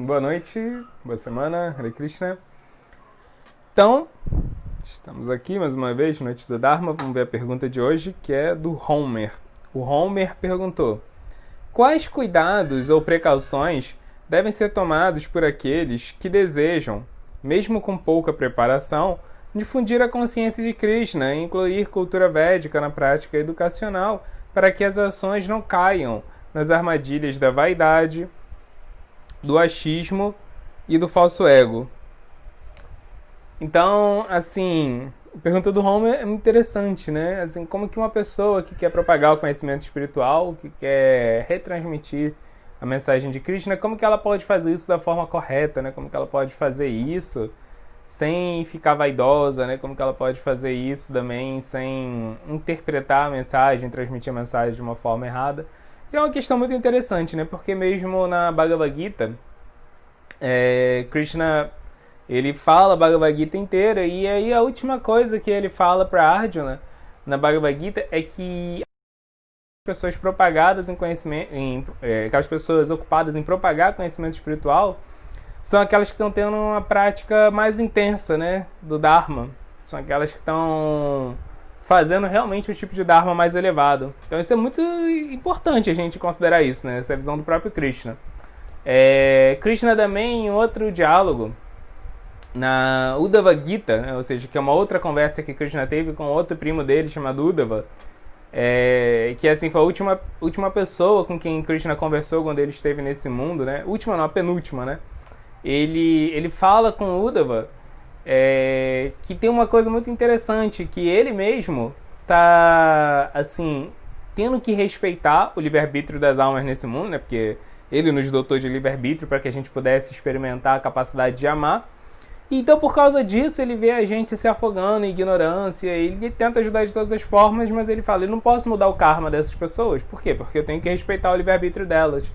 Boa noite, boa semana, Hare Krishna. Então, estamos aqui mais uma vez, Noite do Dharma. Vamos ver a pergunta de hoje, que é do Homer. O Homer perguntou: quais cuidados ou precauções devem ser tomados por aqueles que desejam, mesmo com pouca preparação, difundir a consciência de Krishna e incluir cultura védica na prática educacional para que as ações não caiam nas armadilhas da vaidade, do achismo e do falso ego? Então, assim, a pergunta do Homer é muito interessante, né? Assim, como que uma pessoa que quer propagar o conhecimento espiritual, que quer retransmitir a mensagem de Krishna, como que ela pode fazer isso da forma correta, né? Como que ela pode fazer isso sem ficar vaidosa, né? Como que ela pode fazer isso também sem interpretar a mensagem, transmitir a mensagem de uma forma errada? E é uma questão muito interessante, né? Porque mesmo na Bhagavad Gita, Krishna, ele fala a Bhagavad Gita inteira, e aí a última coisa que ele fala para Arjuna na Bhagavad Gita é que as pessoas propagadas em conhecimento, aquelas pessoas ocupadas em propagar conhecimento espiritual, são aquelas que estão tendo uma prática mais intensa, né, do Dharma. São aquelas que estão fazendo realmente o tipo de Dharma mais elevado. Então isso é muito importante a gente considerar isso, né? Essa é a visão do próprio Krishna. Krishna também, em outro diálogo, na Uddhava Gita, né? Ou seja, que é uma outra conversa que Krishna teve com outro primo dele, chamado Uddhava, que assim, foi a última pessoa com quem Krishna conversou quando ele esteve nesse mundo, né? Última não, a penúltima, né? Ele fala com Uddhava que tem uma coisa muito interessante, que ele mesmo está, assim, tendo que respeitar o livre-arbítrio das almas nesse mundo, né? Porque ele nos dotou de livre-arbítrio para que a gente pudesse experimentar a capacidade de amar. E então, por causa disso, ele vê a gente se afogando em ignorância, ele tenta ajudar de todas as formas, mas ele fala: eu não posso mudar o karma dessas pessoas. Por quê? Porque eu tenho que respeitar o livre-arbítrio delas.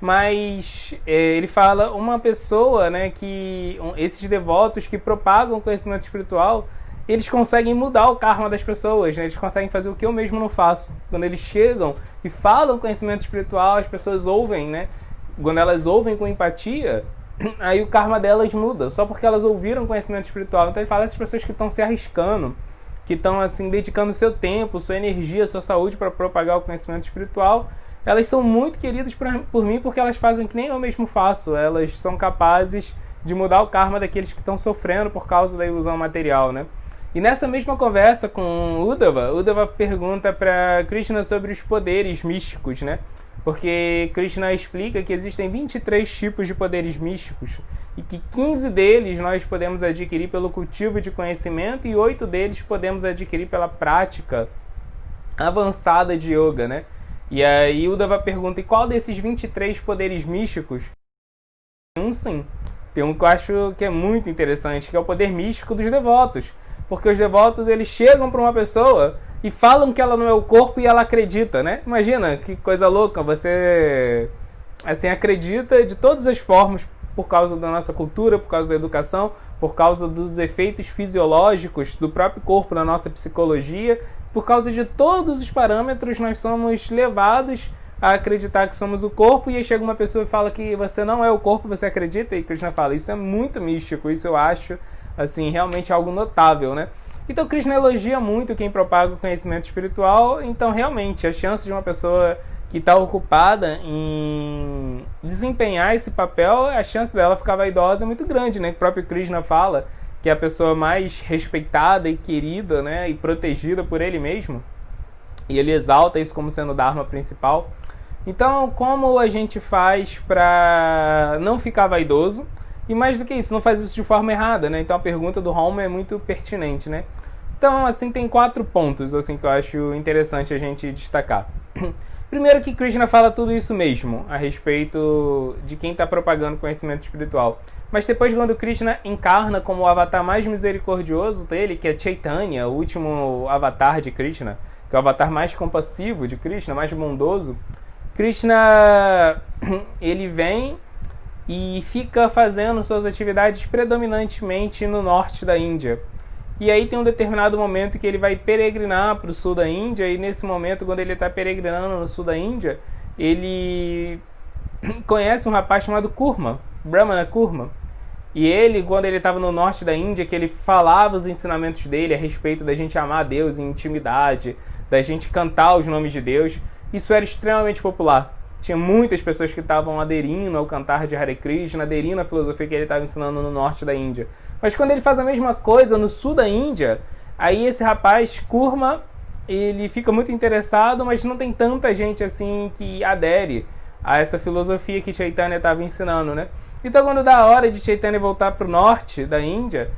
Mas ele fala, uma pessoa, né, que esses devotos que propagam o conhecimento espiritual, eles conseguem mudar o karma das pessoas, né? Eles conseguem fazer o que eu mesmo não faço. Quando eles chegam e falam conhecimento espiritual, as pessoas ouvem, né? Quando elas ouvem com empatia, aí o karma delas muda, só porque elas ouviram conhecimento espiritual. Então ele fala, essas pessoas que estão se arriscando, que estão, assim, dedicando seu tempo, sua energia, sua saúde para propagar o conhecimento espiritual, elas são muito queridas por mim, porque elas fazem o que nem eu mesmo faço. Elas são capazes de mudar o karma daqueles que estão sofrendo por causa da ilusão material, né? E nessa mesma conversa com Uddhava pergunta para Krishna sobre os poderes místicos, né? Porque Krishna explica que existem 23 tipos de poderes místicos e que 15 deles nós podemos adquirir pelo cultivo de conhecimento e 8 deles podemos adquirir pela prática avançada de yoga, né? E aí Uddhava pergunta: e qual desses 23 poderes místicos? Sim. Tem um que eu acho que é muito interessante, que é o poder místico dos devotos. Porque os devotos, eles chegam para uma pessoa e falam que ela não é o corpo e ela acredita, né? Imagina que coisa louca, você, assim, acredita de todas as formas, por causa da nossa cultura, por causa da educação, por causa dos efeitos fisiológicos do próprio corpo na nossa psicologia, por causa de todos os parâmetros, nós somos levados a acreditar que somos o corpo, e aí chega uma pessoa e fala que você não é o corpo, você acredita, e Krishna fala, isso é muito místico, isso eu acho, assim, realmente algo notável, né? Então Krishna elogia muito quem propaga o conhecimento espiritual. Então realmente a chance de uma pessoa que está ocupada em desempenhar esse papel, a chance dela ficar vaidosa é muito grande, né? O próprio Krishna fala que é a pessoa mais respeitada e querida, né, e protegida por ele mesmo, e ele exalta isso como sendo o Dharma principal. Então, como a gente faz para não ficar vaidoso? E mais do que isso, não faz isso de forma errada, né? Então a pergunta do Homer é muito pertinente, né? Então, assim, tem 4 pontos, assim, que eu acho interessante a gente destacar. Primeiro, que Krishna fala tudo isso mesmo a respeito de quem está propagando conhecimento espiritual. Mas depois, quando Krishna encarna como o avatar mais misericordioso dele, que é Chaitanya, o último avatar de Krishna, que é o avatar mais compassivo de Krishna, mais bondoso, Krishna, ele vem e fica fazendo suas atividades predominantemente no norte da Índia. E aí tem um determinado momento que ele vai peregrinar para o sul da Índia, e nesse momento, quando ele está peregrinando no sul da Índia, ele conhece um rapaz chamado Kurma, Brahmana Kurma. E ele, quando ele estava no norte da Índia, que ele falava os ensinamentos dele a respeito da gente amar a Deus em intimidade, da gente cantar os nomes de Deus, isso era extremamente popular. Tinha muitas pessoas que estavam aderindo ao cantar de Hare Krishna, aderindo à filosofia que ele estava ensinando no norte da Índia. Mas quando ele faz a mesma coisa no sul da Índia, aí esse rapaz, Kurma, ele fica muito interessado, mas não tem tanta gente assim que adere a essa filosofia que Chaitanya estava ensinando, né? Então, quando dá a hora de Chaitanya voltar para o norte da Índia,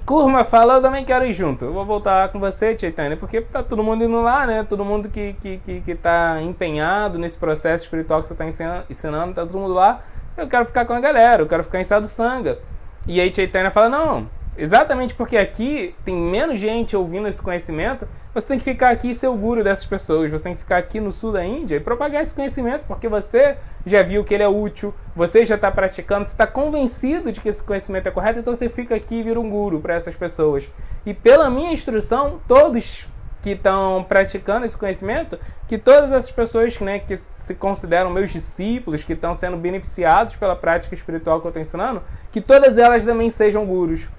Kurma fala, eu também quero ir junto. Eu vou voltar com você, Chaitanya, porque tá todo mundo indo lá, né? Todo mundo que tá empenhado nesse processo espiritual que você está ensinando, tá todo mundo lá. Eu quero ficar com a galera, eu quero ficar em Sadhu Sangha. E aí Chaitanya fala, não, exatamente porque aqui tem menos gente ouvindo esse conhecimento, você tem que ficar aqui e ser o guru dessas pessoas, você tem que ficar aqui no sul da Índia e propagar esse conhecimento, porque você já viu que ele é útil, você já está praticando, você está convencido de que esse conhecimento é correto, então você fica aqui e vira um guru para essas pessoas. E pela minha instrução, todos que estão praticando esse conhecimento, que todas essas pessoas, né, que se consideram meus discípulos, que estão sendo beneficiados pela prática espiritual que eu estou ensinando, que todas elas também sejam gurus.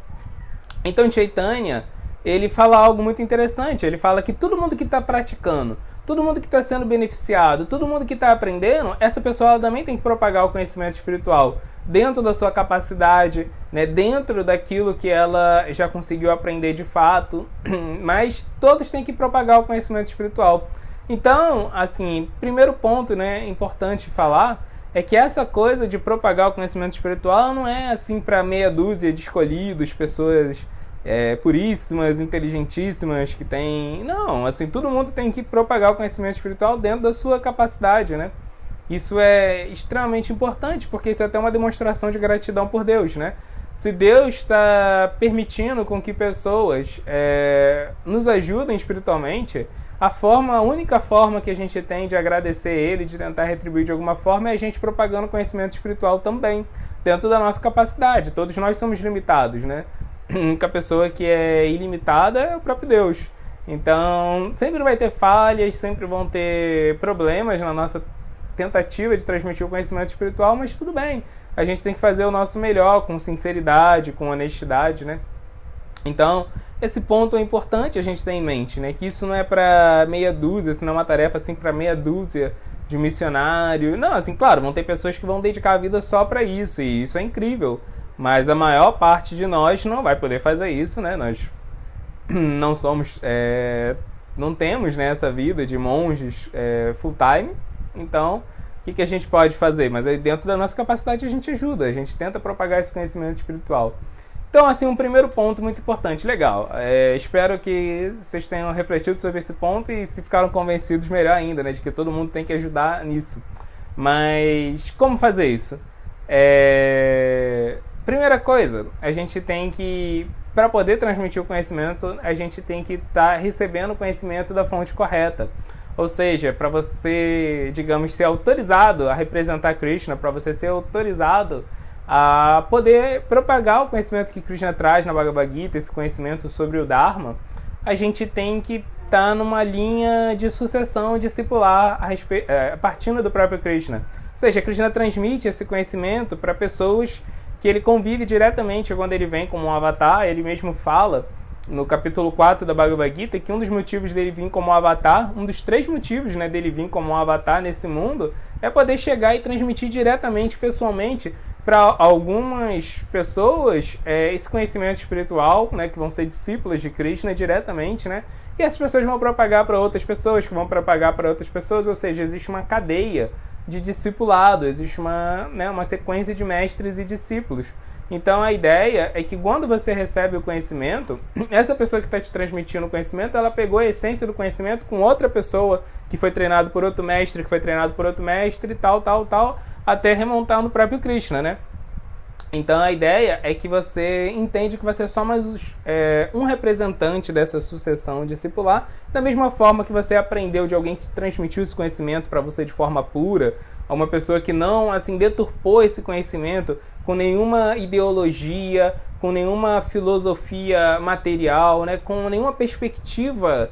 Então Chaitanya, ele fala algo muito interessante. Ele fala que todo mundo que está praticando, todo mundo que está sendo beneficiado, todo mundo que está aprendendo, essa pessoa ela também tem que propagar o conhecimento espiritual dentro da sua capacidade, né, dentro daquilo que ela já conseguiu aprender de fato, mas todos têm que propagar o conhecimento espiritual. Então, assim, primeiro ponto, né, importante falar é que essa coisa de propagar o conhecimento espiritual não é assim para meia dúzia de escolhidos, pessoas puríssimas, inteligentíssimas, que tem... Não, assim, todo mundo tem que propagar o conhecimento espiritual dentro da sua capacidade, né? Isso é extremamente importante, porque isso é até uma demonstração de gratidão por Deus, né? Se Deus está permitindo com que pessoas nos ajudem espiritualmente, a única forma que a gente tem de agradecer Ele, de tentar retribuir de alguma forma, é a gente propagando conhecimento espiritual também, dentro da nossa capacidade. Todos nós somos limitados, né? A única pessoa que é ilimitada é o próprio Deus. Então, sempre vai ter falhas, sempre vão ter problemas na nossa tentativa de transmitir o conhecimento espiritual, mas tudo bem. A gente tem que fazer o nosso melhor, com sinceridade, com honestidade, né? Então, esse ponto é importante a gente ter em mente, né? Que isso não é para meia dúzia, isso não é uma tarefa assim para meia dúzia de missionário. Não, assim, claro, vão ter pessoas que vão dedicar a vida só para isso, e isso é incrível. Mas a maior parte de nós não vai poder fazer isso, né? Nós não somos, não temos, né, essa vida de monges full time. Então, o que a gente pode fazer? Mas aí dentro da nossa capacidade a gente ajuda, a gente tenta propagar esse conhecimento espiritual. Então, assim, um primeiro ponto muito importante, legal. Espero que vocês tenham refletido sobre esse ponto e se ficaram convencidos, melhor ainda, né, de que todo mundo tem que ajudar nisso. Mas como fazer isso? Primeira coisa, a gente tem que, para poder transmitir o conhecimento, a gente tem que estar recebendo o conhecimento da fonte correta. Ou seja, para você, digamos, ser autorizado a representar Krishna, para você ser autorizado a poder propagar o conhecimento que Krishna traz na Bhagavad Gita, esse conhecimento sobre o Dharma, a gente tem que estar numa linha de sucessão discipular partindo do próprio Krishna. Ou seja, Krishna transmite esse conhecimento para pessoas que ele convive diretamente quando ele vem como um avatar. Ele mesmo fala no capítulo 4 da Bhagavad Gita que um dos motivos dele vir como um avatar, um dos 3 motivos, né, dele vir como um avatar nesse mundo, é poder chegar e transmitir diretamente, pessoalmente, para algumas pessoas esse conhecimento espiritual, né, que vão ser discípulos de Krishna diretamente, né, e essas pessoas vão propagar para outras pessoas, que vão propagar para outras pessoas, ou seja, existe uma cadeia de discipulado, existe uma sequência de mestres e discípulos. Então a ideia é que quando você recebe o conhecimento, essa pessoa que está te transmitindo o conhecimento, ela pegou a essência do conhecimento com outra pessoa que foi treinado por outro mestre, que foi treinado por outro mestre, tal, até remontar no próprio Krishna, né? Então a ideia é que você entende que você é só mais um representante dessa sucessão discipular, da mesma forma que você aprendeu de alguém que transmitiu esse conhecimento para você de forma pura, a uma pessoa que não assim deturpou esse conhecimento com nenhuma ideologia, com nenhuma filosofia material, né, com nenhuma perspectiva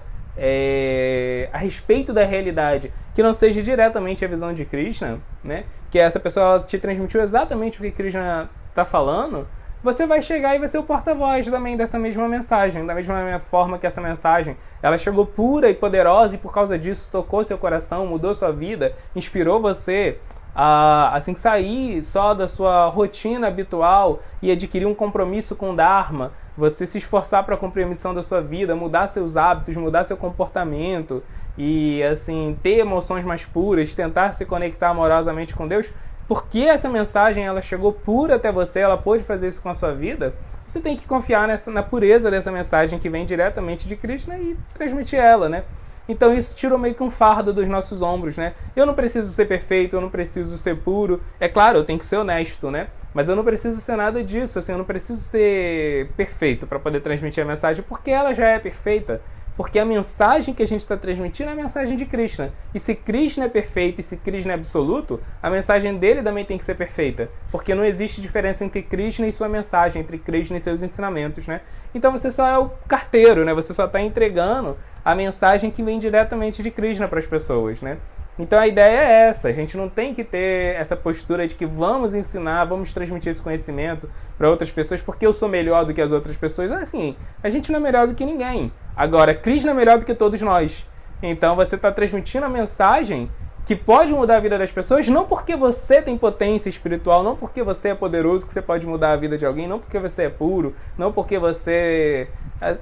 a respeito da realidade que não seja diretamente a visão de Krishna, né? Que essa pessoa ela te transmitiu exatamente o que Krishna está falando, você vai chegar e vai ser o porta-voz também dessa mesma mensagem, da mesma forma que essa mensagem ela chegou pura e poderosa e por causa disso tocou seu coração, mudou sua vida, inspirou você a assim, sair só da sua rotina habitual e adquirir um compromisso com o Dharma, você se esforçar para cumprir a missão da sua vida, mudar seus hábitos, mudar seu comportamento e assim ter emoções mais puras, tentar se conectar amorosamente com Deus, porque essa mensagem ela chegou pura até você, ela pôde fazer isso com a sua vida, você tem que confiar na pureza dessa mensagem que vem diretamente de Krishna e transmitir ela, né? Então isso tirou meio que um fardo dos nossos ombros, né? Eu não preciso ser perfeito, eu não preciso ser puro. É claro, eu tenho que ser honesto, né? Mas eu não preciso ser nada disso, assim, eu não preciso ser perfeito para poder transmitir a mensagem, porque ela já é perfeita. Porque a mensagem que a gente está transmitindo é a mensagem de Krishna. E se Krishna é perfeito e se Krishna é absoluto, a mensagem dele também tem que ser perfeita. Porque não existe diferença entre Krishna e sua mensagem, entre Krishna e seus ensinamentos, né? Então você só é o carteiro, né? Você só está entregando a mensagem que vem diretamente de Krishna para as pessoas, né? Então a ideia é essa, a gente não tem que ter essa postura de que vamos ensinar, vamos transmitir esse conhecimento para outras pessoas porque eu sou melhor do que as outras pessoas. Assim, a gente não é melhor do que ninguém. Agora, Krishna é melhor do que todos nós. Então você está transmitindo a mensagem que pode mudar a vida das pessoas, não porque você tem potência espiritual, não porque você é poderoso que você pode mudar a vida de alguém, não porque você é puro, não porque você...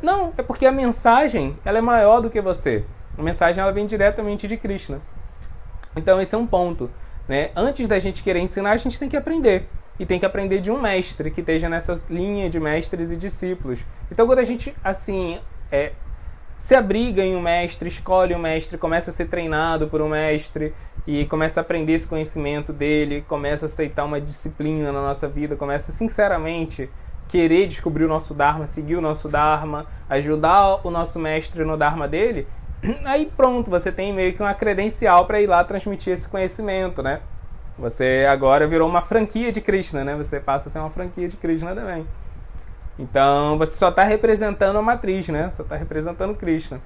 Não, é porque a mensagem ela é maior do que você. A mensagem ela vem diretamente de Krishna. Então esse é um ponto, né? Antes da gente querer ensinar, a gente tem que aprender. E tem que aprender de um mestre que esteja nessa linha de mestres e discípulos. Então quando a gente, assim, se abriga em um mestre, escolhe um mestre, começa a ser treinado por um mestre e começa a aprender esse conhecimento dele, começa a aceitar uma disciplina na nossa vida, começa sinceramente querer descobrir o nosso Dharma, seguir o nosso Dharma, ajudar o nosso mestre no Dharma dele, aí pronto, você tem meio que uma credencial para ir lá transmitir esse conhecimento, né? Você agora virou uma franquia de Krishna, né? Você passa a ser uma franquia de Krishna também. Então, você só está representando a matriz, né? Só está representando Krishna.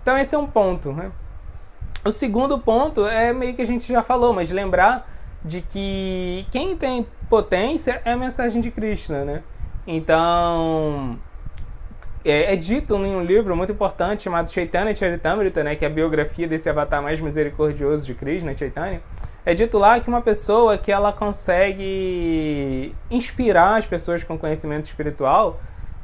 Então, esse é um ponto, né? O segundo ponto é meio que a gente já falou, mas lembrar de que quem tem potência é a mensagem de Krishna, né? Então... É dito em um livro muito importante chamado Chaitanya Charitamrita, né, que é a biografia desse avatar mais misericordioso de Krishna, Chaitanya. É dito lá que uma pessoa que ela consegue inspirar as pessoas com conhecimento espiritual,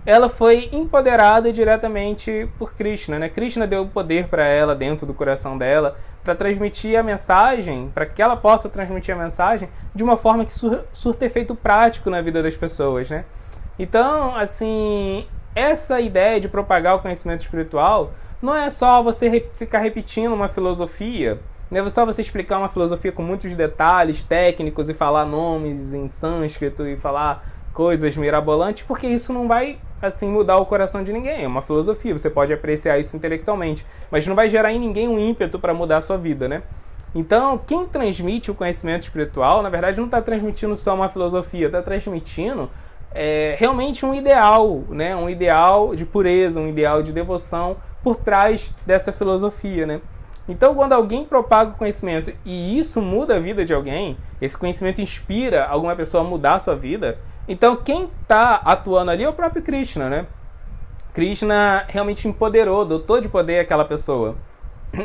ela foi empoderada diretamente por Krishna, né? Krishna deu o poder para ela dentro do coração dela para transmitir a mensagem, para que ela possa transmitir a mensagem de uma forma que surta efeito prático na vida das pessoas, né? Então, assim, essa ideia de propagar o conhecimento espiritual não é só você ficar repetindo uma filosofia, não é só você explicar uma filosofia com muitos detalhes técnicos e falar nomes em sânscrito e falar coisas mirabolantes, porque isso não vai assim mudar o coração de ninguém. É uma filosofia, você pode apreciar isso intelectualmente, mas não vai gerar em ninguém um ímpeto para mudar a sua vida, né? Então, quem transmite o conhecimento espiritual, na verdade, não está transmitindo só uma filosofia, está transmitindo realmente um ideal, né? Um ideal de pureza, um ideal de devoção por trás dessa filosofia, né? Então, quando alguém propaga o conhecimento e isso muda a vida de alguém, esse conhecimento inspira alguma pessoa a mudar a sua vida, então quem está atuando ali é o próprio Krishna, né? Krishna realmente empoderou, dotou de poder aquela pessoa.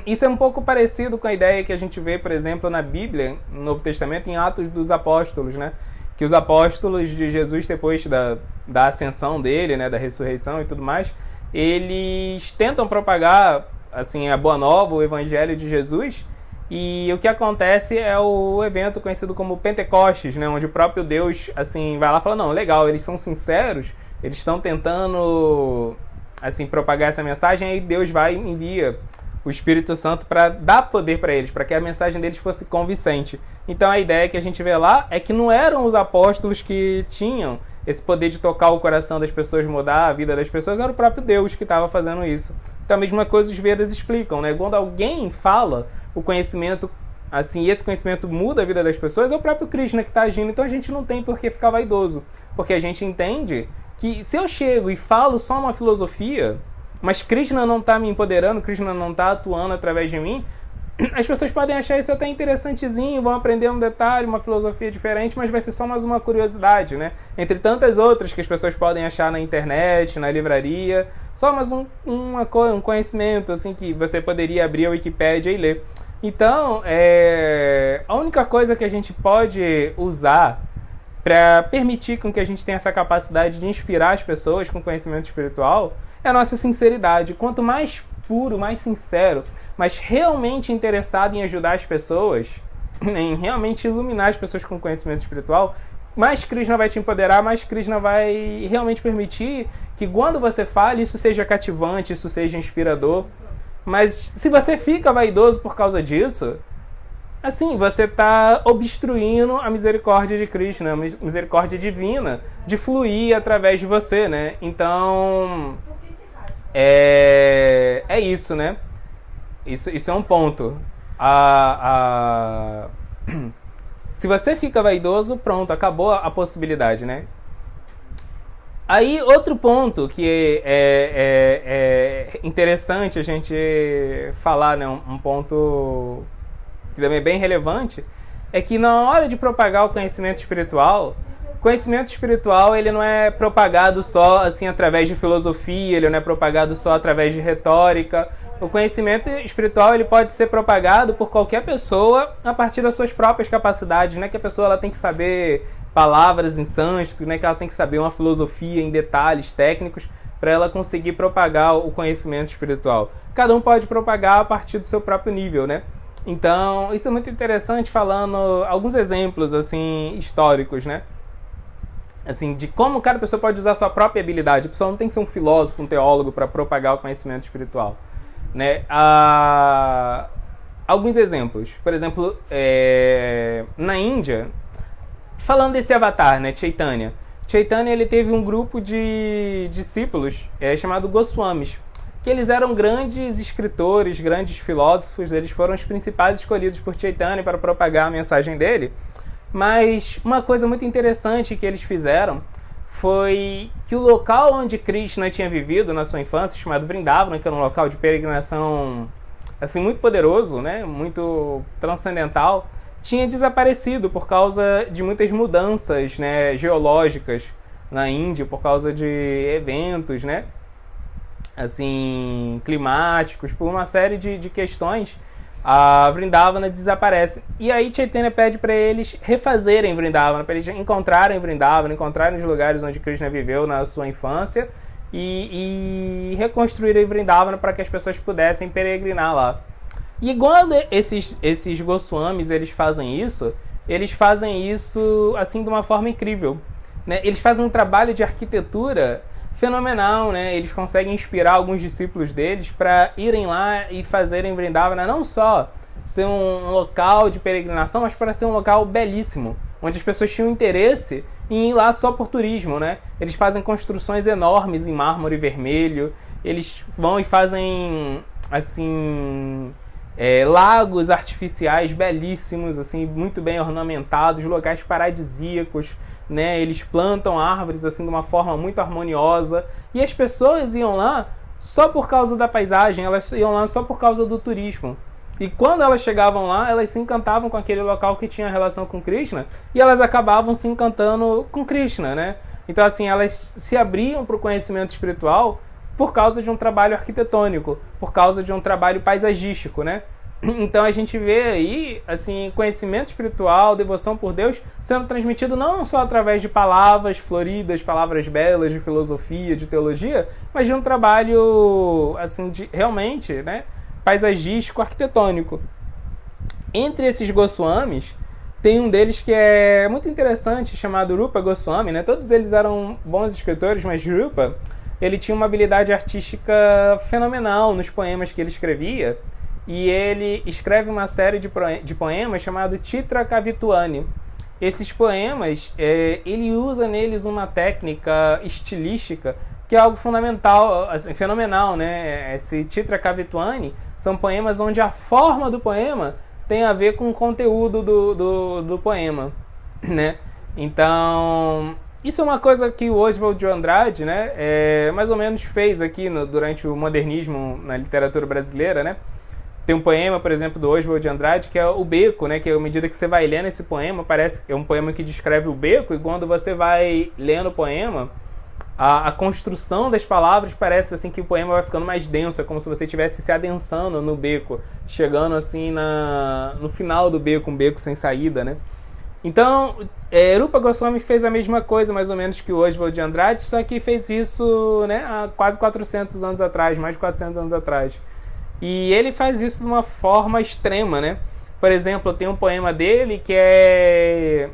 Isso é um pouco parecido com a ideia que a gente vê, por exemplo, na Bíblia, no Novo Testamento, em Atos dos Apóstolos, né? Que os apóstolos de Jesus, depois da ascensão dele, né, da ressurreição e tudo mais, eles tentam propagar assim, a Boa Nova, o Evangelho de Jesus, e o que acontece é o evento conhecido como Pentecostes, né, onde o próprio Deus assim, vai lá e fala, não, legal, eles são sinceros, eles estão tentando assim, propagar essa mensagem, aí Deus vai e envia o Espírito Santo para dar poder para eles, para que a mensagem deles fosse convincente. Então a ideia que a gente vê lá é que não eram os apóstolos que tinham esse poder de tocar o coração das pessoas, mudar a vida das pessoas, era o próprio Deus que estava fazendo isso. Então a mesma coisa os Vedas explicam, né? Quando alguém fala o conhecimento, assim, e esse conhecimento muda a vida das pessoas, é o próprio Krishna que está agindo. Então a gente não tem por que ficar vaidoso, porque a gente entende que se eu chego e falo só uma filosofia, mas Krishna não está me empoderando, Krishna não está atuando através de mim, as pessoas podem achar isso até interessantezinho, vão aprender um detalhe, uma filosofia diferente, mas vai ser só mais uma curiosidade, né? Entre tantas outras que as pessoas podem achar na internet, na livraria, só mais um conhecimento assim que você poderia abrir a Wikipédia e ler. Então, a única coisa que a gente pode usar para permitir com que a gente tenha essa capacidade de inspirar as pessoas com conhecimento espiritual é a nossa sinceridade. Quanto mais puro, mais sincero, mas realmente interessado em ajudar as pessoas, em realmente iluminar as pessoas com conhecimento espiritual, mais Krishna vai te empoderar, mais Krishna vai realmente permitir que quando você fale, isso seja cativante, isso seja inspirador. Mas se você fica vaidoso por causa disso, assim, você está obstruindo a misericórdia de Krishna, a misericórdia divina, de fluir através de você, né? Então, é isso, né? Isso é um ponto. Se você fica vaidoso, pronto, acabou a possibilidade, né? Aí, outro ponto que é interessante a gente falar, né? Um ponto que também é bem relevante, é que na hora de propagar o conhecimento espiritual ele não é propagado só assim através de filosofia, ele não é propagado só através de retórica. O conhecimento espiritual ele pode ser propagado por qualquer pessoa a partir das suas próprias capacidades, né? Que a pessoa ela tem que saber palavras em sânscrito, né? Que ela tem que saber uma filosofia em detalhes técnicos para ela conseguir propagar o conhecimento espiritual. Cada um pode propagar a partir do seu próprio nível, né? Então, isso é muito interessante, falando alguns exemplos assim históricos, né? Assim, de como cada pessoa pode usar a sua própria habilidade. A pessoa não tem que ser um filósofo, um teólogo para propagar o conhecimento espiritual, né? Alguns exemplos. Por exemplo, na Índia, falando desse avatar, né, Chaitanya. Chaitanya ele teve um grupo de discípulos chamado Goswamis, que eles eram grandes escritores, grandes filósofos, eles foram os principais escolhidos por Chaitanya para propagar a mensagem dele. Mas uma coisa muito interessante que eles fizeram foi que o local onde Krishna tinha vivido na sua infância, chamado Vrindavana, que era um local de peregrinação assim, muito poderoso, né, muito transcendental, tinha desaparecido por causa de muitas mudanças, né, geológicas na Índia, por causa de eventos, né, assim, climáticos, por uma série de questões. A Vrindavana desaparece. E aí Chaitanya pede para eles refazerem Vrindavana, para eles encontrarem Vrindavana, encontrarem os lugares onde Krishna viveu na sua infância e reconstruírem Vrindavana para que as pessoas pudessem peregrinar lá. E quando esses Goswamis eles fazem isso assim de uma forma incrível, né? Eles fazem um trabalho de arquitetura fenomenal, né? Eles conseguem inspirar alguns discípulos deles para irem lá e fazerem Vrindavana não só ser um local de peregrinação, mas para ser um local belíssimo, onde as pessoas tinham interesse em ir lá só por turismo, né? Eles fazem construções enormes em mármore vermelho, eles vão e fazem assim lagos artificiais belíssimos, assim, muito bem ornamentados, locais paradisíacos, né? Eles plantam árvores assim de uma forma muito harmoniosa, e as pessoas iam lá só por causa da paisagem, elas iam lá só por causa do turismo. E quando elas chegavam lá, elas se encantavam com aquele local que tinha relação com Krishna, e elas acabavam se encantando com Krishna, né? Então assim, elas se abriam para o conhecimento espiritual por causa de um trabalho arquitetônico, por causa de um trabalho paisagístico, né? Então a gente vê aí, assim, conhecimento espiritual, devoção por Deus, sendo transmitido não só através de palavras floridas, palavras belas, de filosofia, de teologia, mas de um trabalho, assim, realmente, né, paisagístico, arquitetônico. Entre esses Goswamis, tem um deles que é muito interessante, chamado Rupa Goswami, né? Todos eles eram bons escritores, mas Rupa, ele tinha uma habilidade artística fenomenal nos poemas que ele escrevia. E ele escreve uma série de poemas chamado Chitra Kavituani. Esses poemas, ele usa neles uma técnica estilística que é algo fundamental, assim, fenomenal, né? Esse Chitra Kavituani são poemas onde a forma do poema tem a ver com o conteúdo do poema, né? Então, isso é uma coisa que o Oswald de Andrade, né, mais ou menos fez aqui durante o modernismo na literatura brasileira, né? Tem um poema, por exemplo, do Oswald de Andrade, que é o Beco, né? Que à medida que você vai lendo esse poema, parece que é um poema que descreve o beco, e quando você vai lendo o poema, a construção das palavras parece assim que o poema vai ficando mais denso, é como se você estivesse se adensando no beco, chegando assim no final do beco, um beco sem saída, né? Então, Rupa Goswami fez a mesma coisa, mais ou menos, que o Oswald de Andrade, só que fez isso, né, há quase 400 anos atrás, mais de 400 anos atrás. E ele faz isso de uma forma extrema, né? Por exemplo, tem um poema dele que é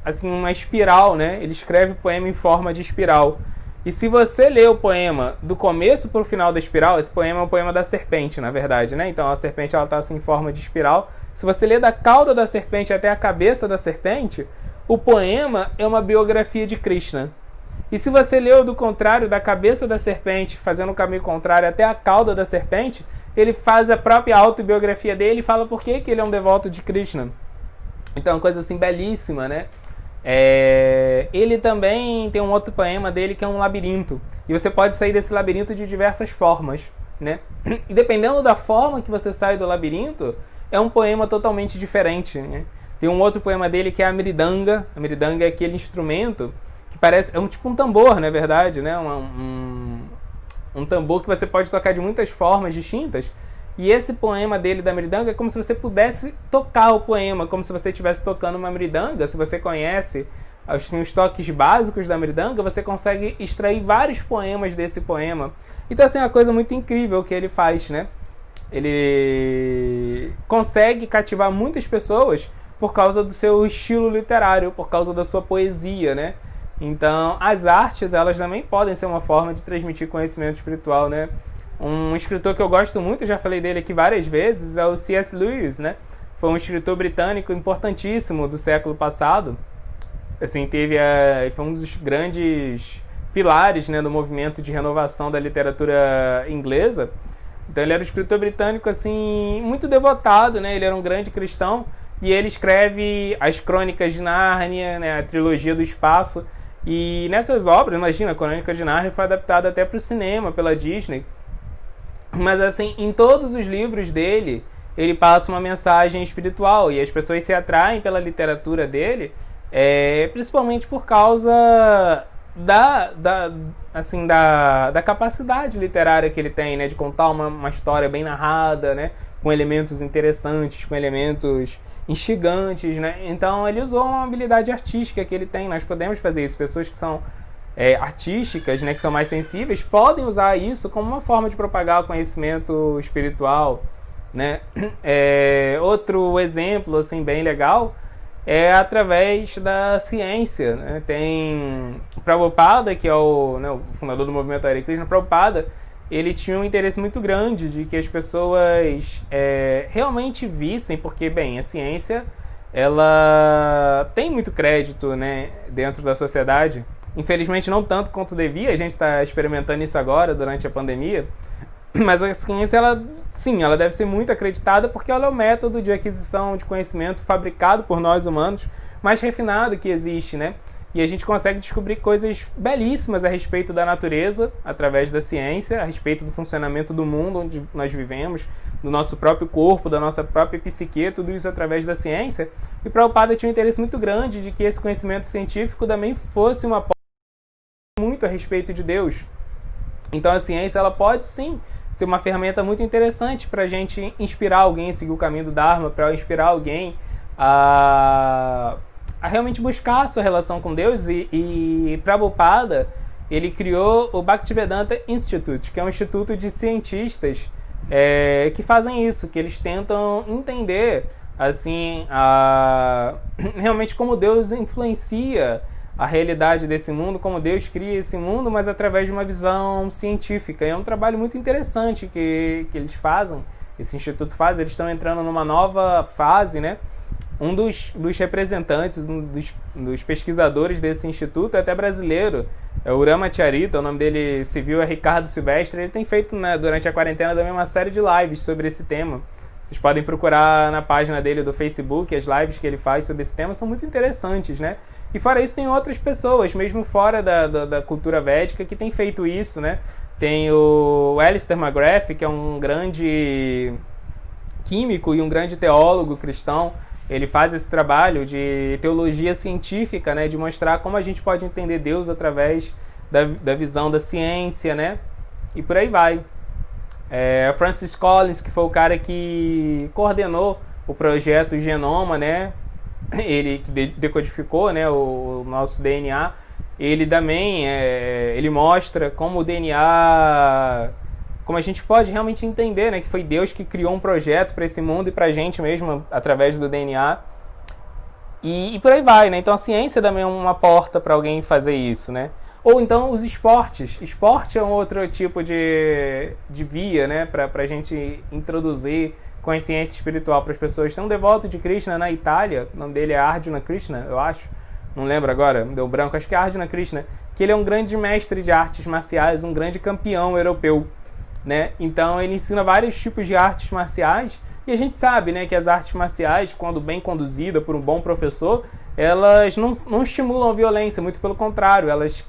assim uma espiral, né? Ele escreve o poema em forma de espiral. E se você ler o poema do começo para o final da espiral, esse poema é um poema da serpente, na verdade, né? Então a serpente ela está assim em forma de espiral. Se você ler da cauda da serpente até a cabeça da serpente, o poema é uma biografia de Krishna. E se você leu do contrário, da cabeça da serpente, fazendo o caminho contrário até a cauda da serpente, ele faz a própria autobiografia dele e fala por que ele é um devoto de Krishna. Então é uma coisa assim belíssima, né? Ele também tem um outro poema dele que é um labirinto. E você pode sair desse labirinto de diversas formas, né? E dependendo da forma que você sai do labirinto, é um poema totalmente diferente, né? Tem um outro poema dele que é a Mridanga. A Mridanga é aquele instrumento que parece... É tipo um tambor, na verdade, né? Um tambor que você pode tocar de muitas formas distintas. E esse poema dele da Mridanga é como se você pudesse tocar o poema, como se você estivesse tocando uma Mridanga. Se você conhece os toques básicos da Mridanga, você consegue extrair vários poemas desse poema. Então, assim, é uma coisa muito incrível que ele faz, né? Ele consegue cativar muitas pessoas por causa do seu estilo literário, por causa da sua poesia, né? Então, as artes, elas também podem ser uma forma de transmitir conhecimento espiritual, né? Um escritor que eu gosto muito, já falei dele aqui várias vezes, é o C.S. Lewis, né? Foi um escritor britânico importantíssimo do século passado. Assim, foi um dos grandes pilares, né, do movimento de renovação da literatura inglesa. Então, ele era um escritor britânico, assim, muito devotado, né? Ele era um grande cristão e ele escreve as Crônicas de Nárnia, né, a trilogia do espaço. E nessas obras, imagina, a Crônica de Nárnia foi adaptada até para o cinema, pela Disney. Mas assim, em todos os livros dele, ele passa uma mensagem espiritual. E as pessoas se atraem pela literatura dele, principalmente por causa da capacidade literária que ele tem, né? De contar uma história bem narrada, né? Com elementos interessantes, com elementos instigantes, né? Então ele usou uma habilidade artística que ele tem. Nós podemos fazer isso. Pessoas que são artísticas, né, que são mais sensíveis, podem usar isso como uma forma de propagar o conhecimento espiritual, né? Outro exemplo assim, bem legal é através da ciência, né? Tem Prabhupada, que é o fundador do movimento Hare Krishna. Prabhupada, ele tinha um interesse muito grande de que as pessoas realmente vissem, porque, bem, a ciência ela tem muito crédito, né, dentro da sociedade. Infelizmente não tanto quanto devia, a gente está experimentando isso agora durante a pandemia, mas a ciência, ela deve ser muito acreditada porque ela é o método de aquisição de conhecimento fabricado por nós humanos, mais refinado que existe, né? E a gente consegue descobrir coisas belíssimas a respeito da natureza, através da ciência, a respeito do funcionamento do mundo onde nós vivemos, do nosso próprio corpo, da nossa própria psique, tudo isso através da ciência. E Prabhupada tinha um interesse muito grande de que esse conhecimento científico também fosse uma porta muito a respeito de Deus. Então a ciência, ela pode sim ser uma ferramenta muito interessante para a gente inspirar alguém a seguir o caminho do Dharma, para inspirar alguém a realmente buscar a sua relação com Deus. E Prabhupada, ele criou o Bhaktivedanta Institute, que é um instituto de cientistas que fazem isso, que eles tentam entender assim, realmente como Deus influencia a realidade desse mundo, como Deus cria esse mundo, mas através de uma visão científica. E é um trabalho muito interessante que eles fazem, esse instituto faz. Eles estão entrando numa nova fase, né? Um dos representantes, dos pesquisadores desse instituto é até brasileiro, é o Ramacharita, o nome dele civil é Ricardo Silvestre. Ele tem feito, né, durante a quarentena também uma série de lives sobre esse tema. Vocês podem procurar na página dele do Facebook, as lives que ele faz sobre esse tema são muito interessantes, né? E fora isso, tem outras pessoas, mesmo fora da cultura védica, que tem feito isso, né? Tem o Alistair McGrath, que é um grande químico e um grande teólogo cristão. Ele faz esse trabalho de teologia científica, né? De mostrar como a gente pode entender Deus através da visão da ciência, né? E por aí vai. Francis Collins, que foi o cara que coordenou o projeto Genoma, né? Ele que decodificou, né, o nosso DNA. Ele também ele mostra como o DNA, como a gente pode realmente entender, né, que foi Deus que criou um projeto para esse mundo e para a gente mesmo através do DNA. E por aí vai, né? Então a ciência também é uma porta para alguém fazer isso, né? Ou então os esportes. Esporte é um outro tipo de via, né, para a gente introduzir consciência espiritual para as pessoas. Tem um devoto de Krishna na Itália, o nome dele é Arjuna Krishna, eu acho. Não lembro agora, me deu branco, acho que é Arjuna Krishna, que ele é um grande mestre de artes marciais, um grande campeão europeu, né? Então ele ensina vários tipos de artes marciais, e a gente sabe, né, que as artes marciais, quando bem conduzida por um bom professor, elas não estimulam a violência, muito pelo contrário, elas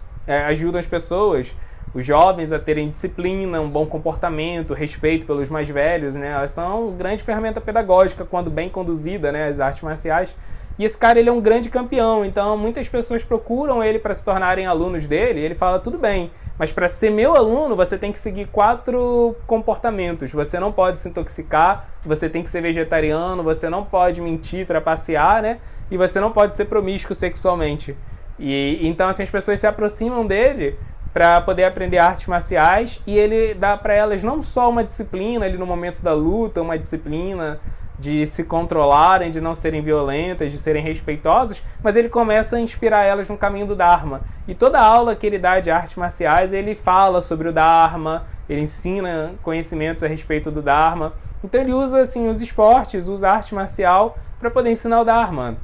ajudam as pessoas, os jovens, a terem disciplina, um bom comportamento, respeito pelos mais velhos, né? Elas são uma grande ferramenta pedagógica quando bem conduzida, né, as artes marciais. E esse cara, ele é um grande campeão, então muitas pessoas procuram ele para se tornarem alunos dele, e ele fala, tudo bem, mas para ser meu aluno, você tem que seguir 4 comportamentos. Você não pode se intoxicar, você tem que ser vegetariano, você não pode mentir, trapacear, né? E você não pode ser promíscuo sexualmente. E então, assim, as pessoas se aproximam dele para poder aprender artes marciais, e ele dá para elas não só uma disciplina ali no momento da luta, uma disciplina de se controlarem, de não serem violentas, de serem respeitosas, mas ele começa a inspirar elas no caminho do Dharma. E toda aula que ele dá de artes marciais, ele fala sobre o Dharma, ele ensina conhecimentos a respeito do Dharma. Então ele usa assim os esportes, usa a arte marcial para poder ensinar o Dharma.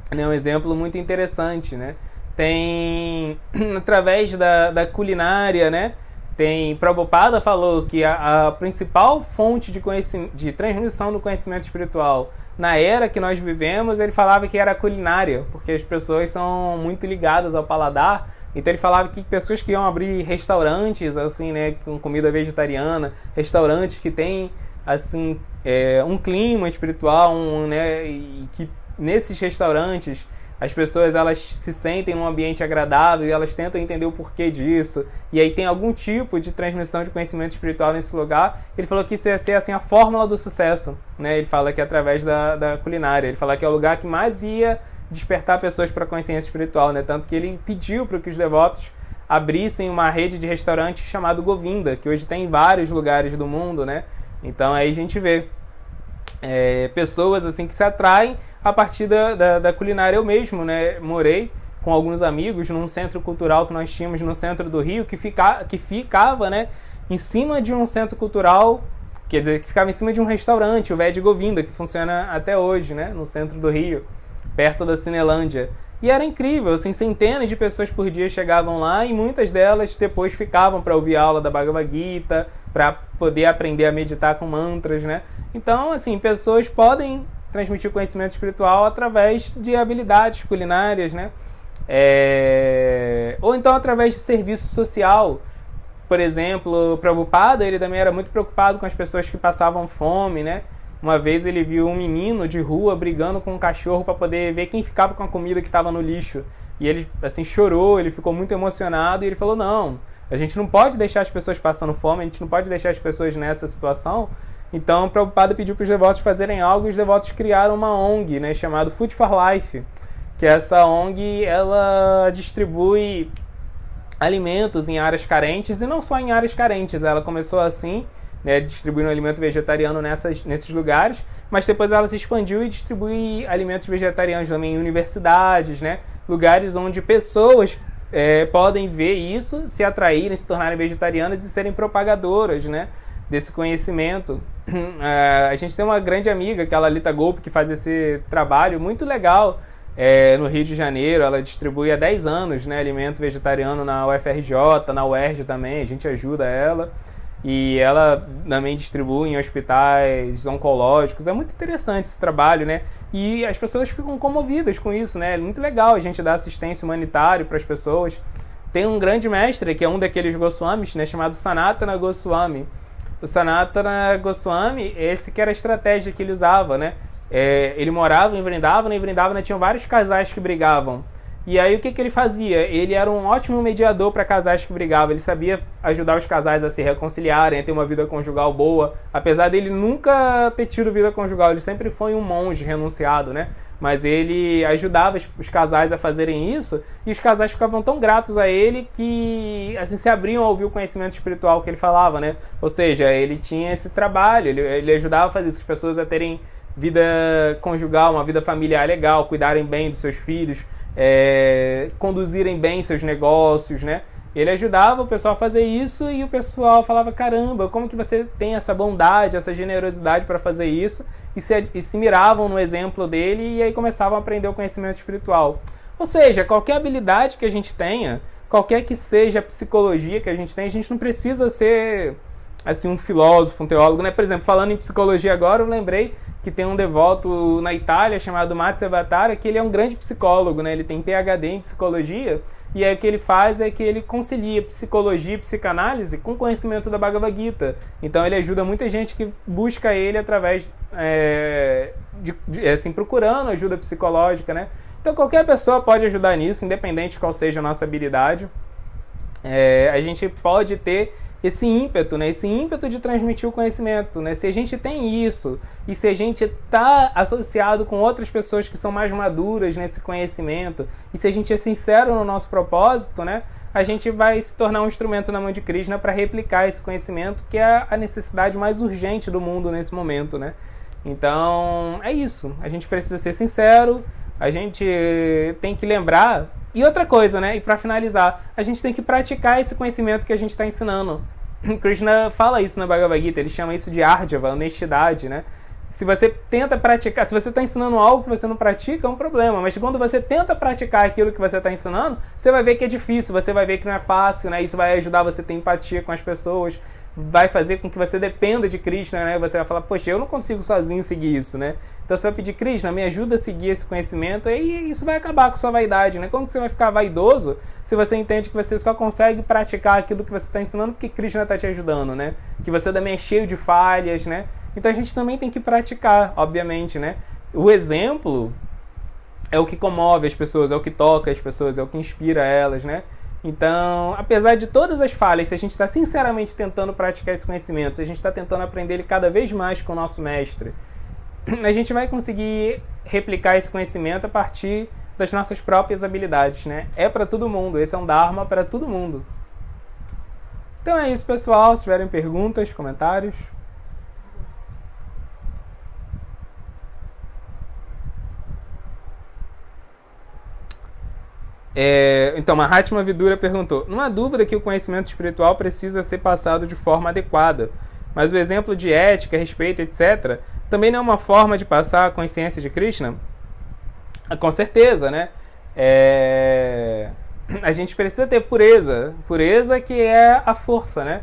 É um exemplo muito interessante, né? Tem, através da culinária, né? Tem, Prabhupada falou que a principal fonte de transmissão do conhecimento espiritual na era que nós vivemos, ele falava que era a culinária, porque as pessoas são muito ligadas ao paladar. Então ele falava que pessoas que iam abrir restaurantes, assim, né, com comida vegetariana, restaurantes que têm, assim, um clima espiritual, né, e que nesses restaurantes as pessoas, elas se sentem num ambiente agradável e elas tentam entender o porquê disso. E aí tem algum tipo de transmissão de conhecimento espiritual nesse lugar. Ele falou que isso ia ser assim, a fórmula do sucesso, né? Ele fala que é através da culinária. Ele fala que é o lugar que mais ia despertar pessoas para a consciência espiritual, né? Tanto que ele pediu para que os devotos abrissem uma rede de restaurantes chamado Govinda, que hoje tem em vários lugares do mundo, né? Então aí a gente vê pessoas assim que se atraem a partir da culinária. Eu mesmo, né, morei com alguns amigos num centro cultural que nós tínhamos no centro do Rio, que ficava, né, em cima de um centro cultural, quer dizer, que ficava em cima de um restaurante, o Ved Govinda, que funciona até hoje, né, no centro do Rio, perto da Cinelândia. E era incrível, assim, centenas de pessoas por dia chegavam lá e muitas delas depois ficavam para ouvir aula da Bhagavad Gita, para poder aprender a meditar com mantras, né? Então, assim, pessoas podem transmitir conhecimento espiritual através de habilidades culinárias, né? Ou então através de serviço social. Por exemplo, o Prabhupada, ele também era muito preocupado com as pessoas que passavam fome, né? Uma vez ele viu um menino de rua brigando com um cachorro para poder ver quem ficava com a comida que estava no lixo. E ele, assim, chorou, ele ficou muito emocionado e ele falou, não, a gente não pode deixar as pessoas passando fome, a gente não pode deixar as pessoas nessa situação. Então, o Prabhupada pediu para os devotos fazerem algo e os devotos criaram uma ONG, né, chamada Food for Life, que essa ONG, ela distribui alimentos em áreas carentes, e não só em áreas carentes, ela começou assim, né, distribuindo alimento vegetariano nesses lugares, mas depois ela se expandiu e distribui alimentos vegetarianos também em universidades, né, lugares onde pessoas podem ver isso, se atraírem, se tornarem vegetarianas e serem propagadoras, né, desse conhecimento. A gente tem uma grande amiga, que é a Lalita Golpe, que faz esse trabalho muito legal no Rio de Janeiro. Ela distribui há 10 anos, né, alimento vegetariano na UFRJ, na UERJ também, a gente ajuda ela. E ela também distribui em hospitais oncológicos. É muito interessante esse trabalho, né? E as pessoas ficam comovidas com isso, né? É muito legal a gente dar assistência humanitária para as pessoas. Tem um grande mestre, que é um daqueles Goswamis, né, chamado Sanatana Goswami. O Sanatana Goswami, esse que era a estratégia que ele usava, né? Ele morava em Vrindavana, e em Vrindavana tinham vários casais que brigavam. E aí o que ele fazia? Ele era um ótimo mediador para casais que brigavam. Ele sabia ajudar os casais a se reconciliarem, a ter uma vida conjugal boa. Apesar dele nunca ter tido vida conjugal, ele sempre foi um monge renunciado, né? Mas ele ajudava os casais a fazerem isso, e os casais ficavam tão gratos a ele que assim, se abriam a ouvir o conhecimento espiritual que ele falava, né? Ou seja, ele tinha esse trabalho, ele ajudava a fazer isso, as pessoas a terem vida conjugal, uma vida familiar legal, cuidarem bem dos seus filhos, conduzirem bem seus negócios, né? Ele ajudava o pessoal a fazer isso, e o pessoal falava, caramba, como que você tem essa bondade, essa generosidade para fazer isso? E se miravam no exemplo dele, e aí começavam a aprender o conhecimento espiritual. Ou seja, qualquer habilidade que a gente tenha, qualquer que seja a psicologia que a gente tem, a gente não precisa ser assim, um filósofo, um teólogo, né? Por exemplo, falando em psicologia agora, eu lembrei que tem um devoto na Itália chamado Matsyavatara, que ele é um grande psicólogo, né? Ele tem PhD em psicologia, e aí o que ele faz é que ele concilia psicologia e psicanálise com conhecimento da Bhagavad Gita. Então ele ajuda muita gente que busca ele através assim, procurando ajuda psicológica, né? Então qualquer pessoa pode ajudar nisso, independente de qual seja a nossa habilidade. A gente pode ter esse ímpeto, né? Esse ímpeto de transmitir o conhecimento, né? Se a gente tem isso, e se a gente está associado com outras pessoas que são mais maduras nesse conhecimento, e se a gente é sincero no nosso propósito, né? A gente vai se tornar um instrumento na mão de Krishna para replicar esse conhecimento, que é a necessidade mais urgente do mundo nesse momento, né? Então, é isso. A gente precisa ser sincero, a gente tem que lembrar. E outra coisa, né? E para finalizar, a gente tem que praticar esse conhecimento que a gente está ensinando. Krishna fala isso na Bhagavad Gita, ele chama isso de Arjava, honestidade, né? Se você tenta praticar, se você está ensinando algo que você não pratica, é um problema. Mas quando você tenta praticar aquilo que você está ensinando, você vai ver que é difícil, você vai ver que não é fácil, né? Isso vai ajudar você a ter empatia com as pessoas, vai fazer com que você dependa de Krishna, né? Você vai falar, poxa, eu não consigo sozinho seguir isso, né? Então você vai pedir, Krishna, me ajuda a seguir esse conhecimento, e isso vai acabar com sua vaidade, né? Como que você vai ficar vaidoso se você entende que você só consegue praticar aquilo que você está ensinando porque Krishna está te ajudando, né? Que você também é cheio de falhas, né? Então a gente também tem que praticar, obviamente, né? O exemplo é o que comove as pessoas, é o que toca as pessoas, é o que inspira elas, né? Então, apesar de todas as falhas, se a gente está sinceramente tentando praticar esse conhecimento, se a gente está tentando aprender ele cada vez mais com o nosso mestre, a gente vai conseguir replicar esse conhecimento a partir das nossas próprias habilidades, né? É para todo mundo, esse é um Dharma para todo mundo. Então é isso, pessoal. Se tiverem perguntas, comentários... Então, Mahatma Vidura perguntou: não há dúvida que o conhecimento espiritual precisa ser passado de forma adequada, mas o exemplo de ética, respeito, etc., também não é uma forma de passar a consciência de Krishna? Com certeza, né? A gente precisa ter pureza, pureza que é a força, né?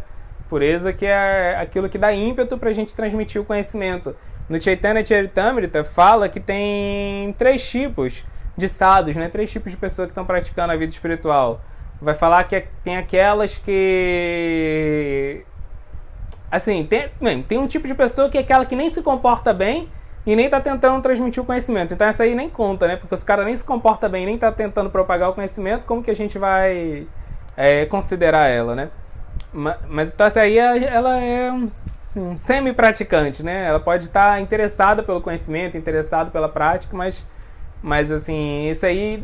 Pureza que é aquilo que dá ímpeto para a gente transmitir o conhecimento. No Chaitanya Charitamrita fala que tem 3 tipos de sadhus, né? 3 tipos de pessoas que estão praticando a vida espiritual. Vai falar que tem aquelas que... Assim, tem um tipo de pessoa que é aquela que nem se comporta bem e nem está tentando transmitir o conhecimento. Então essa aí nem conta, né? Porque os caras nem se comportam bem, nem está tentando propagar o conhecimento, como que a gente vai considerar ela, né? Mas então essa aí, ela é um semi-praticante, né? Ela pode estar interessada pelo conhecimento, interessada pela prática, mas assim, esse aí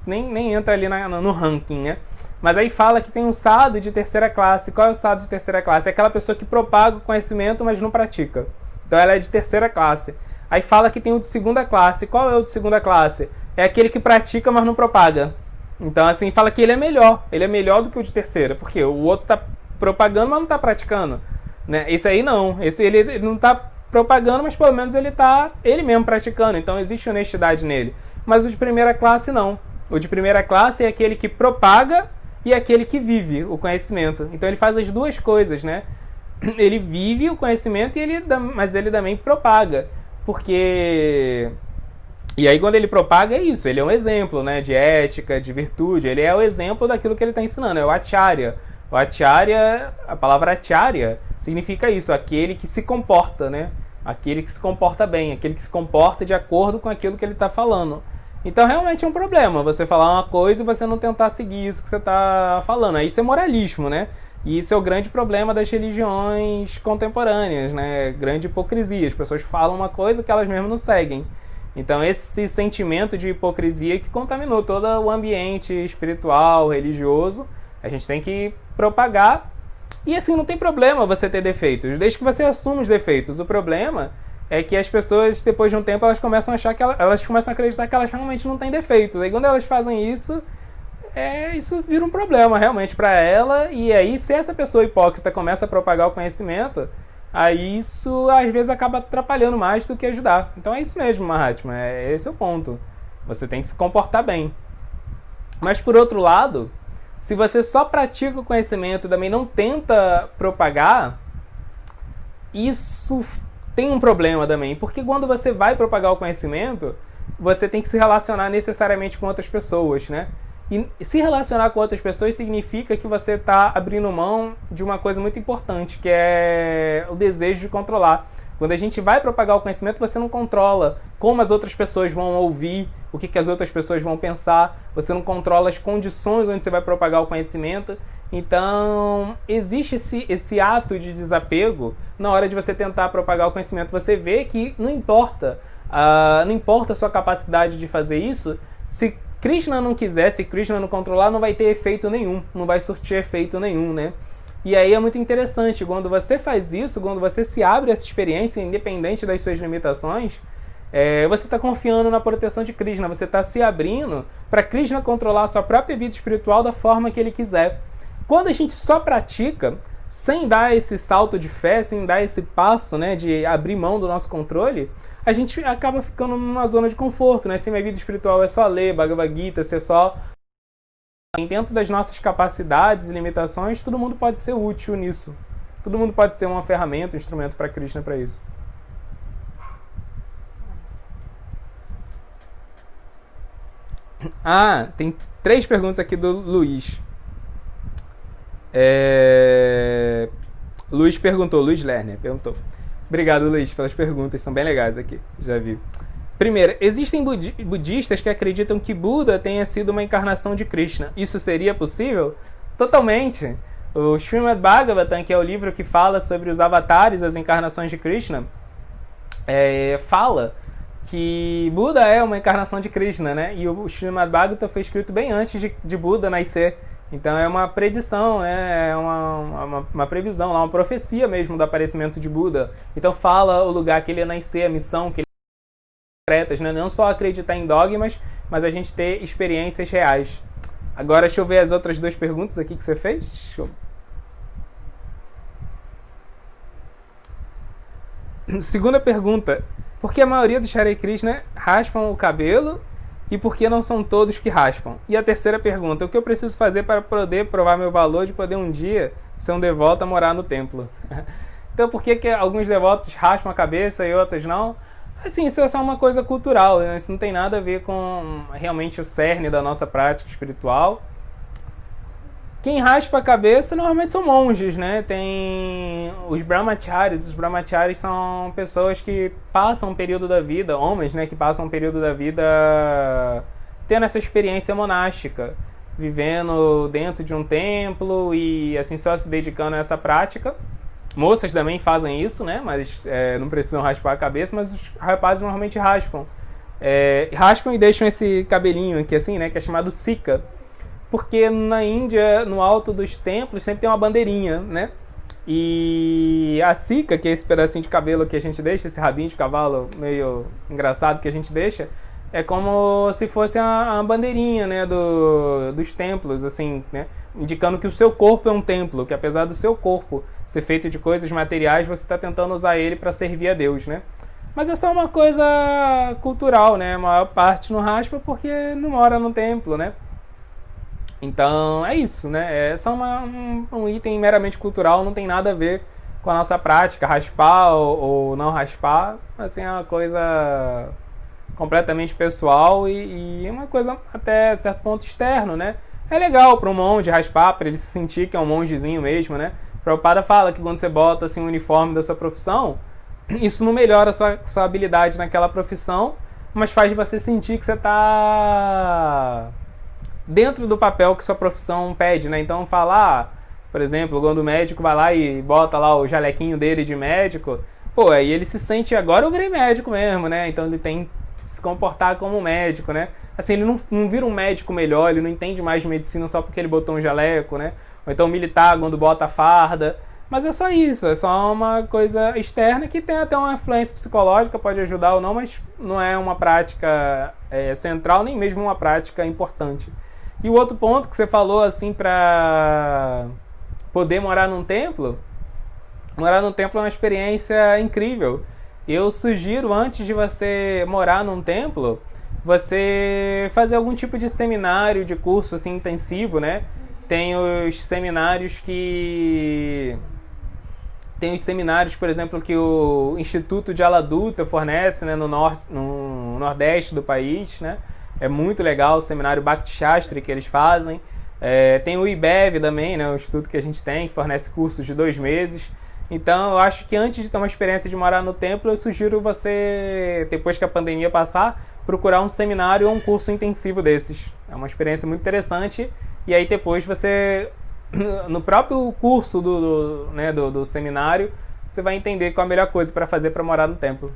nem entra ali no ranking, né? Mas aí fala que tem um sadhu de terceira classe. Qual é o sadhu de terceira classe? É aquela pessoa que propaga o conhecimento, mas não pratica. Então ela é de terceira classe. Aí fala que tem o de segunda classe. Qual é o de segunda classe? É aquele que pratica, mas não propaga. Então assim, fala que ele é melhor. Ele é melhor do que o de terceira. Porque o outro está propagando, mas não está praticando, né? Esse aí não. Esse ele não está propagando, mas pelo menos ele está ele mesmo praticando. Então existe honestidade nele. Mas o de primeira classe não. O de primeira classe é aquele que propaga e aquele que vive o conhecimento. Então ele faz as duas coisas, né? ele vive o conhecimento, mas ele também propaga. Porque... E aí quando ele propaga é isso, ele é um exemplo, né, de ética, de virtude, ele é o exemplo daquilo que ele está ensinando, é o acharya. O acharya, a palavra acharya significa isso, aquele que se comporta, né? Aquele que se comporta bem, aquele que se comporta de acordo com aquilo que ele está falando. Então realmente é um problema você falar uma coisa e você não tentar seguir isso que você está falando. Isso é moralismo, né? E isso é o grande problema das religiões contemporâneas, né? Grande hipocrisia. As pessoas falam uma coisa que elas mesmas não seguem. Então esse sentimento de hipocrisia que contaminou todo o ambiente espiritual, religioso, a gente tem que propagar. E assim, não tem problema você ter defeitos, desde que você assuma os defeitos. O problema é que as pessoas, depois de um tempo, elas começam a achar que elas começam a acreditar que elas realmente não têm defeitos. Aí quando elas fazem isso, isso vira um problema realmente para ela. E aí, se essa pessoa hipócrita começa a propagar o conhecimento, aí isso às vezes acaba atrapalhando mais do que ajudar. Então é isso mesmo, Mahatma, esse é o ponto. Você tem que se comportar bem. Mas por outro lado, se você só pratica o conhecimento e também não tenta propagar, isso tem um problema também. Porque quando você vai propagar o conhecimento, você tem que se relacionar necessariamente com outras pessoas, né? E se relacionar com outras pessoas significa que você está abrindo mão de uma coisa muito importante, que é o desejo de controlar. Quando a gente vai propagar o conhecimento, você não controla como as outras pessoas vão ouvir, o que as outras pessoas vão pensar, você não controla as condições onde você vai propagar o conhecimento. Então, existe esse ato de desapego na hora de você tentar propagar o conhecimento. Você vê que não importa a sua capacidade de fazer isso, se Krishna não quiser, se Krishna não controlar, não vai ter efeito nenhum, não vai surtir efeito nenhum, né? E aí é muito interessante, quando você faz isso, quando você se abre a essa experiência, independente das suas limitações, você está confiando na proteção de Krishna, você está se abrindo para Krishna controlar a sua própria vida espiritual da forma que ele quiser. Quando a gente só pratica, sem dar esse salto de fé, sem dar esse passo, né, de abrir mão do nosso controle, a gente acaba ficando numa zona de conforto, né? Se minha vida espiritual é só ler Bhagavad Gita, se é só... Dentro das nossas capacidades e limitações, todo mundo pode ser útil nisso. Todo mundo pode ser uma ferramenta, um instrumento para Krishna para isso. Tem 3 perguntas aqui do Luiz. Luiz Lerner perguntou. Obrigado, Luiz, pelas perguntas, são bem legais aqui, já vi. Primeiro, existem budistas que acreditam que Buda tenha sido uma encarnação de Krishna. Isso seria possível? Totalmente. O Srimad Bhagavatam, que é o livro que fala sobre os avatares, as encarnações de Krishna, fala que Buda é uma encarnação de Krishna, né? E o Srimad Bhagavatam foi escrito bem antes de Buda nascer. Então é uma predição, né? É uma previsão, uma profecia mesmo do aparecimento de Buda. Então fala o lugar que ele ia nascer, a missão que ele concretas, né? Não só acreditar em dogmas, mas a gente ter experiências reais. Agora deixa eu ver as outras 2 perguntas aqui que você fez. Segunda pergunta. Por que a maioria dos Hare Krishna raspam o cabelo e por que não são todos que raspam? E a terceira pergunta. O que eu preciso fazer para poder provar meu valor de poder um dia ser um devoto a morar no templo? Então por que alguns devotos raspam a cabeça e outros não? Assim, isso é só uma coisa cultural, né? Isso não tem nada a ver com realmente o cerne da nossa prática espiritual. Quem raspa a cabeça normalmente são monges, né? Tem os brahmacharis. Os brahmacharis são pessoas que passam um período da vida, homens, né? Que passam um período da vida tendo essa experiência monástica, vivendo dentro de um templo e assim só se dedicando a essa prática. Moças também fazem isso, né? Mas não precisam raspar a cabeça, mas os rapazes normalmente raspam. Raspam e deixam esse cabelinho aqui assim, né? Que é chamado sika. Porque na Índia, no alto dos templos, sempre tem uma bandeirinha, né? E a sika, que é esse pedacinho de cabelo que a gente deixa, esse rabinho de cavalo meio engraçado que a gente deixa, é como se fosse a bandeirinha, né, dos templos, assim, né? Indicando que o seu corpo é um templo, que apesar do seu corpo ser feito de coisas materiais, você está tentando usar ele para servir a Deus, né? Mas é só uma coisa cultural, né? A maior parte não raspa porque não mora no templo, né? Então é isso, né? É só um item meramente cultural, não tem nada a ver com a nossa prática, raspar ou não raspar, assim, é uma coisa completamente pessoal e uma coisa até certo ponto externo, né? É legal para um monge raspar, para ele se sentir que é um mongezinho mesmo, né? Prabhupada fala que quando você bota assim, o uniforme da sua profissão, isso não melhora a sua habilidade naquela profissão, mas faz você sentir que você está dentro do papel que sua profissão pede, né? Então falar, por exemplo, quando o médico vai lá e bota lá o jalequinho dele de médico, pô, aí ele se sente, agora eu virei médico mesmo, né? Então ele tem que se comportar como médico, né? Assim, ele não vira um médico melhor, ele não entende mais de medicina só porque ele botou um jaleco, né? Ou então militar quando bota a farda. Mas é só isso, é só uma coisa externa que tem até uma influência psicológica, pode ajudar ou não, mas não é uma prática central, nem mesmo uma prática importante. E o outro ponto que você falou, assim, pra poder morar num templo é uma experiência incrível. Eu sugiro, antes de você morar num templo, você fazer algum tipo de seminário, de curso assim, intensivo, né? Tem os seminários, por exemplo, que o Instituto de Aladuta fornece, né, no nordeste do país, né? É muito legal o seminário Bhakti Shastri que eles fazem. Tem o IBEV também, né, o instituto que a gente tem, que fornece cursos de 2 meses. Então, eu acho que antes de ter uma experiência de morar no templo, eu sugiro você, depois que a pandemia passar, procurar um seminário ou um curso intensivo desses. É uma experiência muito interessante. E aí depois você, no próprio curso do seminário, você vai entender qual é a melhor coisa para fazer para morar no templo.